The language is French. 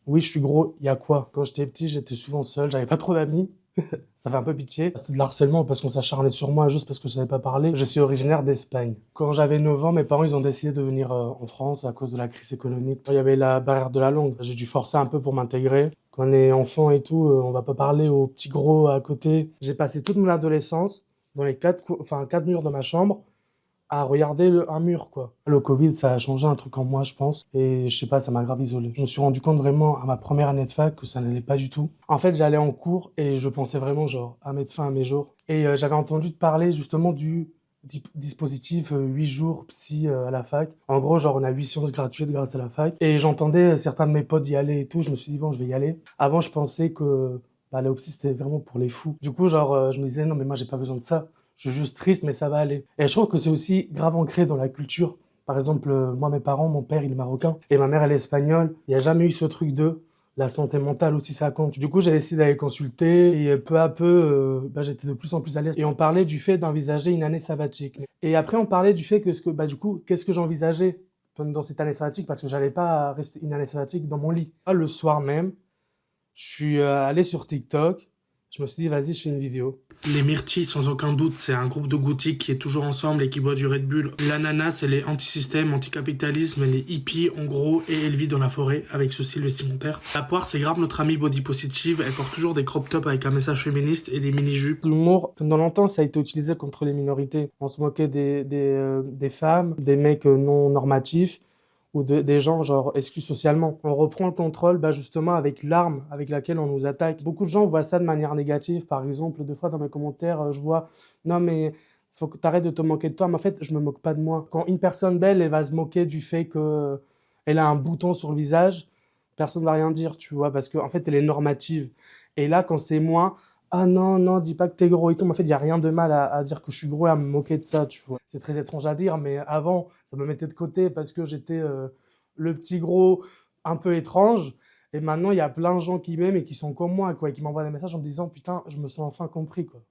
Oui, je suis gros, il y a quoi? Quand j'étais petit, j'étais souvent seul, j'avais pas trop d'amis. Ça fait un peu pitié. C'était de l'harcèlement parce qu'on s'acharnait sur moi juste parce que je savais pas parler. Je suis originaire d'Espagne. Quand j'avais 9 ans, mes parents, ils ont décidé de venir en France à cause de la crise économique. Il y avait la barrière de la langue. J'ai dû forcer un peu pour m'intégrer. Quand on est enfant et tout, on va pas parler aux petits gros à côté. J'ai passé toute mon adolescence dans les quatre murs de ma chambre à regarder un mur, quoi. Le Covid, ça a changé un truc en moi, je pense. Et je sais pas, ça m'a grave isolé. Je me suis rendu compte vraiment à ma première année de fac que ça n'allait pas du tout. En fait, j'allais en cours et je pensais vraiment, genre, à mettre fin à mes jours. Et j'avais entendu te parler justement du dispositif 8 jours psy à la fac. En gros, genre, on a 8 séances gratuites grâce à la fac. Et j'entendais certains de mes potes y aller et tout. Je me suis dit, bon, je vais y aller. Avant, je pensais que bah, aller au psy, c'était vraiment pour les fous. Du coup, genre, je me disais, non, mais moi, j'ai pas besoin de ça. Je suis juste triste, mais ça va aller. Et je trouve que c'est aussi grave ancré dans la culture. Par exemple, moi, mes parents, mon père, il est marocain et ma mère, elle est espagnole. Il n'y a jamais eu ce truc de la santé mentale aussi, ça compte. Du coup, j'ai décidé d'aller consulter et peu à peu, bah, j'étais de plus en plus à l'aise. Et on parlait du fait d'envisager une année sabbatique. Et après, on parlait du fait bah, du coup, qu'est-ce que j'envisageais dans cette année sabbatique parce que j'allais pas rester une année sabbatique dans mon lit. Le soir même, je suis allé sur TikTok. Je me suis dit, vas-y, je fais une vidéo. Les myrtilles, sans aucun doute, c'est un groupe de goutti qui est toujours ensemble et qui boit du Red Bull. L'ananas, c'est les antisystèmes, anticapitalisme, les hippies, en gros, et elle vit dans la forêt avec ce style vestimentaire. La poire, c'est grave notre amie body positive. Elle porte toujours des crop tops avec un message féministe et des mini-jupes. L'humour, pendant longtemps, ça a été utilisé contre les minorités. On se moquait des femmes, des mecs non normatifs ou des gens genre exclus socialement. On reprend le contrôle bah, justement avec l'arme avec laquelle on nous attaque. Beaucoup de gens voient ça de manière négative. Par exemple, deux fois dans mes commentaires, je vois «Non mais faut que tu arrêtes de te moquer de toi». Mais en fait, je me moque pas de moi. Quand une personne belle, elle va se moquer du fait que elle a un bouton sur le visage, personne va rien dire, tu vois, parce qu'en fait, elle est normative. Et là, quand c'est moi, ah non, non, dis pas que t'es gros et tout. Mais en fait, il n'y a rien de mal à dire que je suis gros et à me moquer de ça, tu vois. C'est très étrange à dire, mais avant, ça me mettait de côté parce que j'étais le petit gros un peu étrange. Et maintenant, il y a plein de gens qui m'aiment et qui sont comme moi, quoi, et qui m'envoient des messages en me disant, putain, je me sens enfin compris, quoi.